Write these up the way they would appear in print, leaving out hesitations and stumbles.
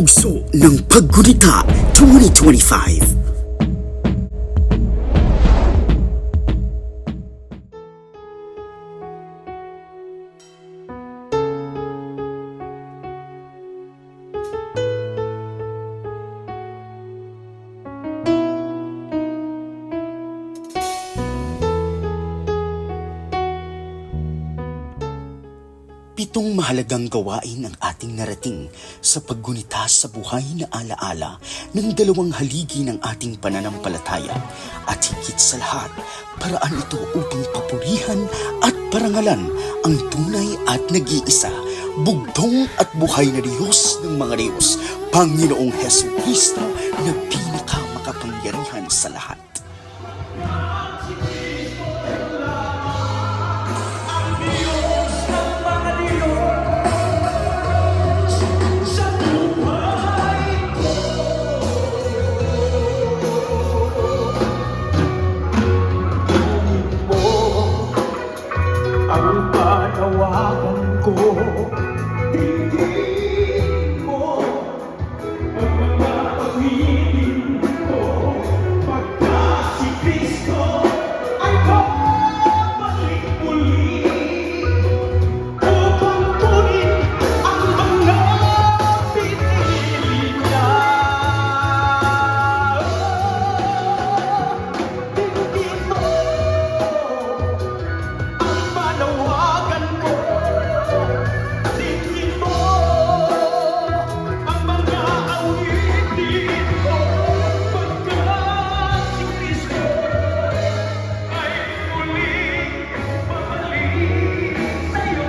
Tugso ng Paggunita 2025. Pitong mahalagang gawain ang ating narating sa paggunita sa buhay na alaala ng dalawang haligi ng ating pananampalataya at higit sa lahat, paraan ito upang papurihan at parangalan ang tunay at nag-iisa, bugtong at buhay na Diyos ng mga Diyos, Panginoong Hesukristo na pinakamakapangyarihan sa lahat. Ang panawagan ko, tingin mo ang mga pag-ibig ko, pagka si Kristo ay babalik muli, upang kunin ang mga pinili niya. Tingin mo panawagan ko, tingin mo ang mga awitin ko, pagka si Kristo ay muling babalik sa'yo.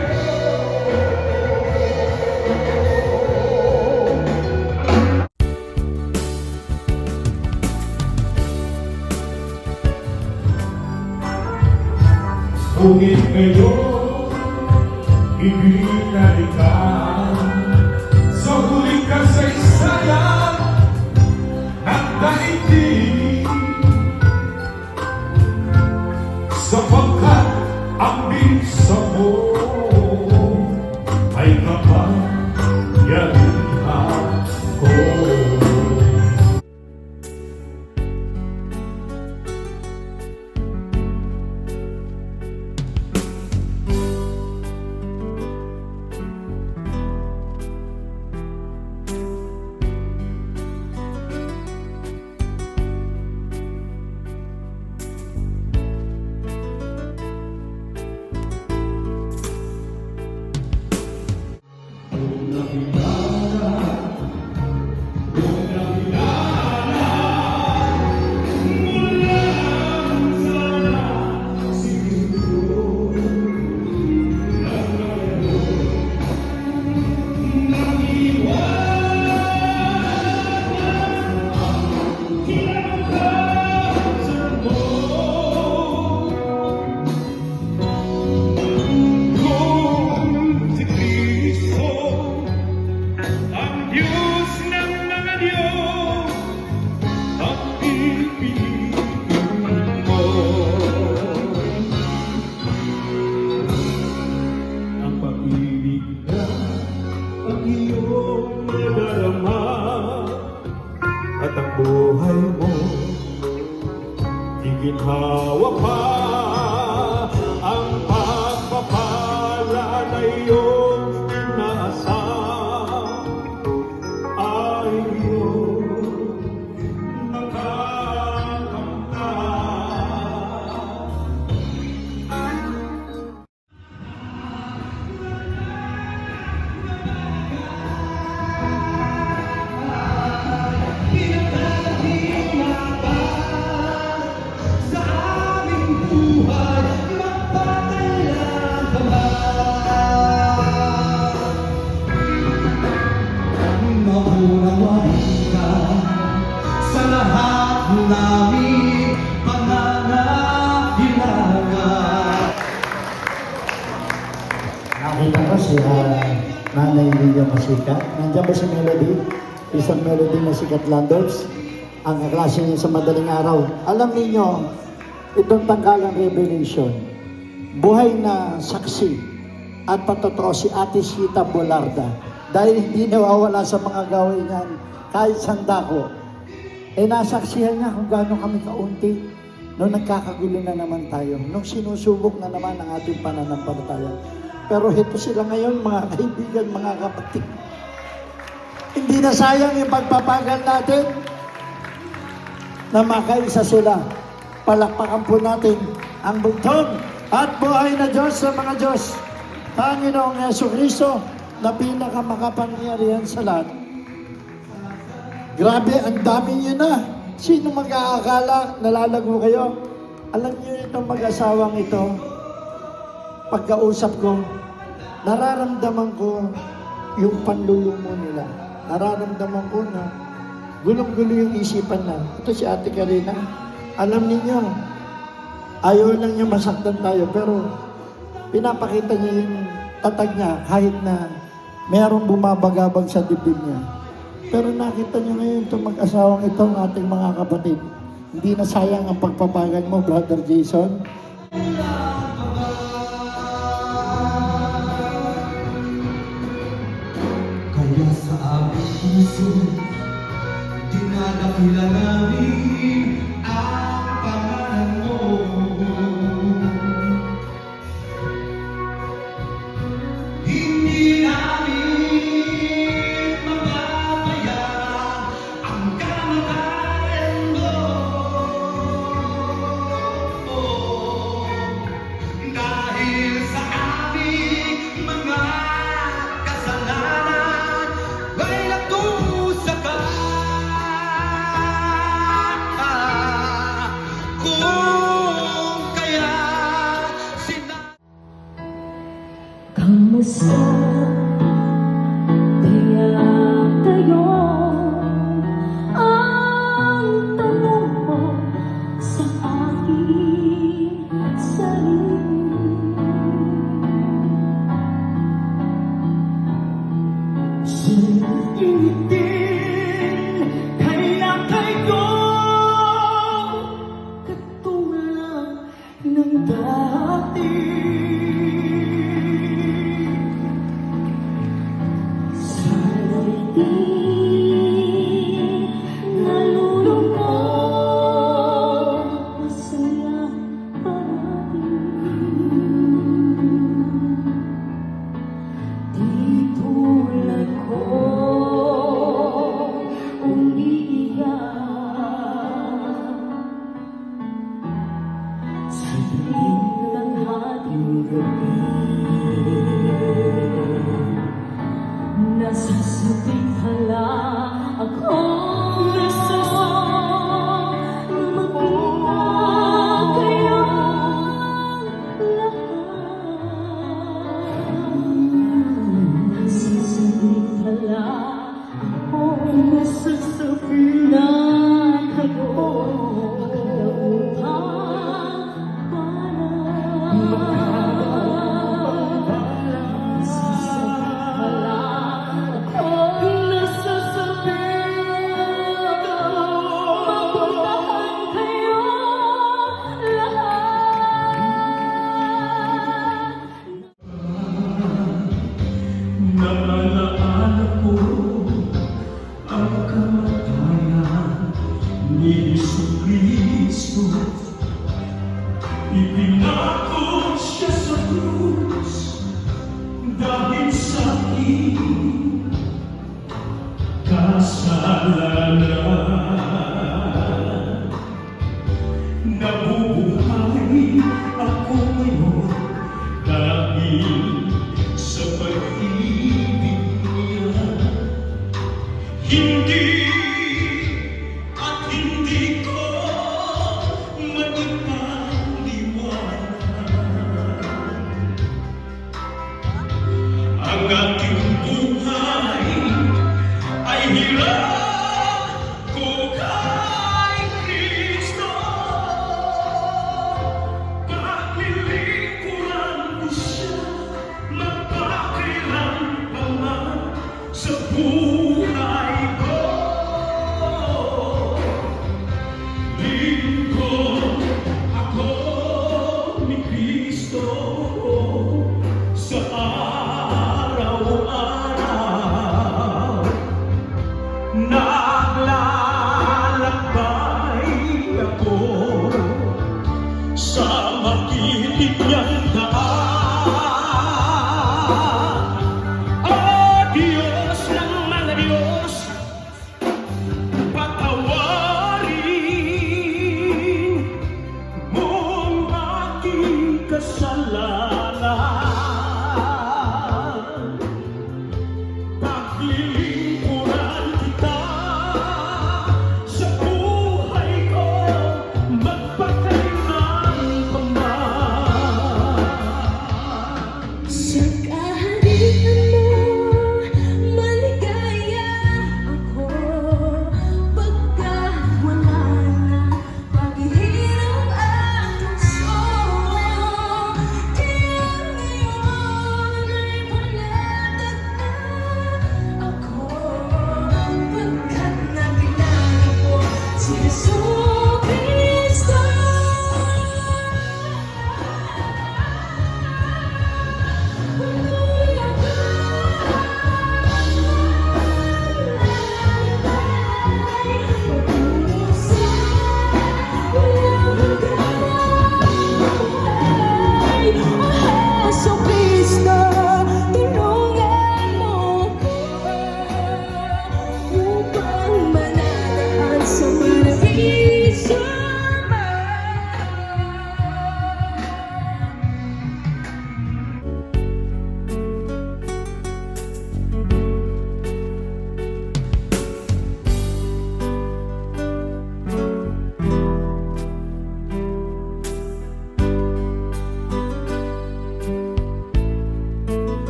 Ngunit ngayon, ibinalikan sa huling kasaysayan ng daigdig, sapagkat ang bisa mo ay kapangyarihan ko. At ang buhay mo, iginhawa pa ang pagpapala na iyong inaasam ay iyong nakakamtan. Sa lahat namin pangangailangan. Nakita ko si Nanay Lilia Masikat. Nandiyan ba si Melody? Isang Melody na sikat Landers. Ang klase niya sa madaling araw. Alam niyo, itong tanggalang Revelation, buhay na saksi at patotoo si Ate Sita Bolarda dahil hindi nawawala sa mga gawain niyan kahit sandako. Nasaksihan niya kung gaano kami kaunti nung nagkakagulo na naman tayo, nung sinusubok na naman ang ating pananampalataya. Pero ito sila ngayon, mga kaibigan, mga kapatid. Hindi na sayang yung pagpapagal natin na makaisa sila. Palakpakan po natin ang bugtong at buhay na Diyos sa mga Diyos. Panginoong Jesucristo na pinakamakapangyarihan sa lahat. Grabe, ang dami niyo na. Sino mag-aakala, nalalago kayo? Alam niyo itong mag-asawang ito, pagkausap ko, nararamdaman ko yung panlulumo nila. Nararamdaman ko na gulong-gulo yung isipan na. Ito si Ate Karina. Alam ninyo, ayaw lang niya masaktan tayo, pero pinapakita niya yung tatag niya kahit na mayroong bumabagabag sa dibdib niya. Pero nakita niyo ngayon itong mag-asawang ito, ang ating mga kapatid. Hindi na sayang ang pagpapagal mo, Brother Jason. Kaya sa aming puso, dinadakila namin ang pangalan mo. Hindi namin mababayaran ang kamatayan mo. Dahil sa aming mga kasalanan, ay nagdusa ka. Kung kaya Kamusta kaya kayo? Ang tanong ko sa aking sarili. Sulitin kaya kayo katulad ng dati. Sana'y di nalulungkot, masaya parating. Di tulad ko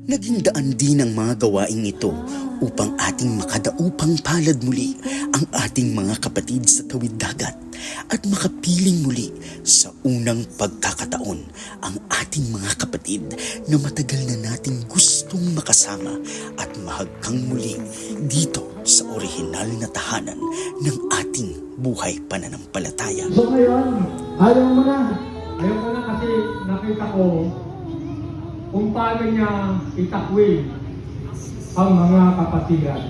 Naging daan din ang mga gawaing ito upang ating makadaupang palad muli ang ating mga kapatid sa tawid dagat at makapiling muli sa unang pagkakataon ang ating mga kapatid na matagal na nating gustong makasama at mahagkang muli dito sa orihinal na tahanan ng ating buhay pananampalataya. So ngayon, ayaw mo na. Ayaw mo na kasi nakita ko kung paano niya itakwil ang mga kapatiran.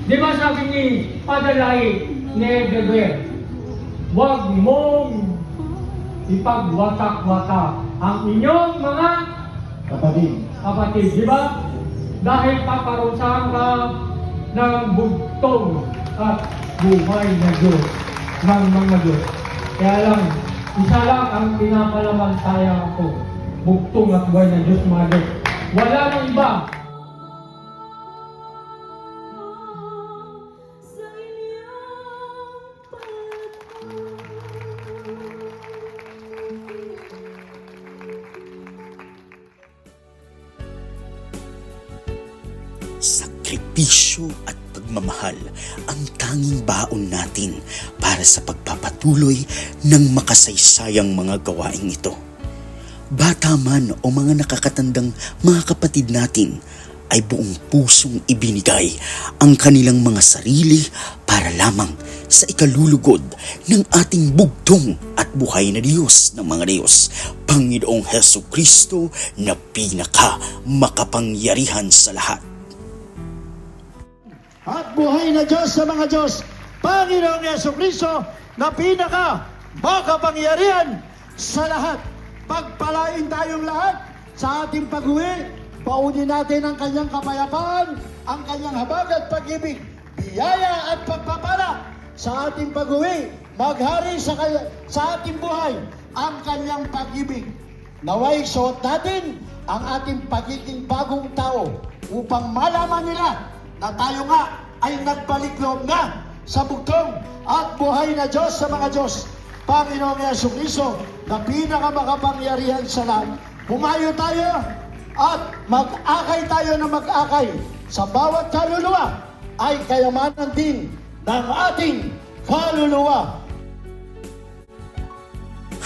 Di ba sabi ni Padalay ni Edeber, huwag mong ipagwatak-watak ang inyong mga kapatid. Di ba? Dahil paparusahan ka ng bugtong at buhay na Diyos ng mga Diyos. Kaya lang, isa lang ang pinapalamantayan ko. Bugtong at buhay ng Diyos, mga Diyos. Wala nang iba. Sakripisyo at pagmamahal ang tanging baon natin para sa pagpapatuloy ng makasaysayang mga gawaing ito. Bata man o mga nakakatandang mga kapatid natin ay buong pusong ibinigay ang kanilang mga sarili para lamang sa ikalulugod ng ating bugtong at buhay na Diyos ng mga Diyos, Panginoong Hesukristo na pinaka makapangyarihan sa lahat. At buhay na Diyos sa mga Diyos, Panginoong Yesukristo na pinaka makapangyarihan sa lahat. Pagpalain tayong lahat sa ating pag-uwi. Paunin natin ang kanyang kapayapaan, ang kanyang habag at pag-ibig, biyaya at pagpapala sa ating pag-uwi. Maghari sa ating buhay ang kanyang pag-ibig. Naway suot natin ang ating pagiging bagong tao upang malaman nila na tayo nga ay nagbalik loob na sa bugtong at buhay na Diyos sa mga Diyos, Panginoong Yesukristo na pinakamakapangyarihan sa lahat. Pumayo tayo at mag-akay tayo na mag-akay. Sa bawat kaluluwa ay kayamanan din ng ating kaluluwa.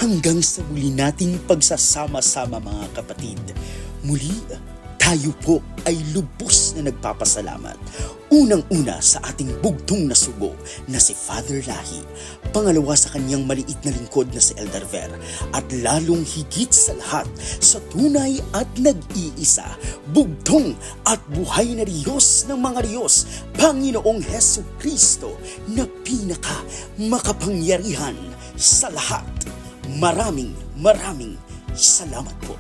Hanggang sa muli nating pagsasama-sama mga kapatid, muli tayo po ay lubos na nagpapasalamat. Unang-una sa ating bugtong na sugo na si Father Lahi, pangalawa sa kanyang maliit na lingkod na si Elder Ver, at lalong higit sa lahat sa tunay at nag-iisa, bugtong at buhay na Diyos ng mga Diyos, Panginoong Hesukristo na pinaka makapangyarihan sa lahat. Maraming salamat po.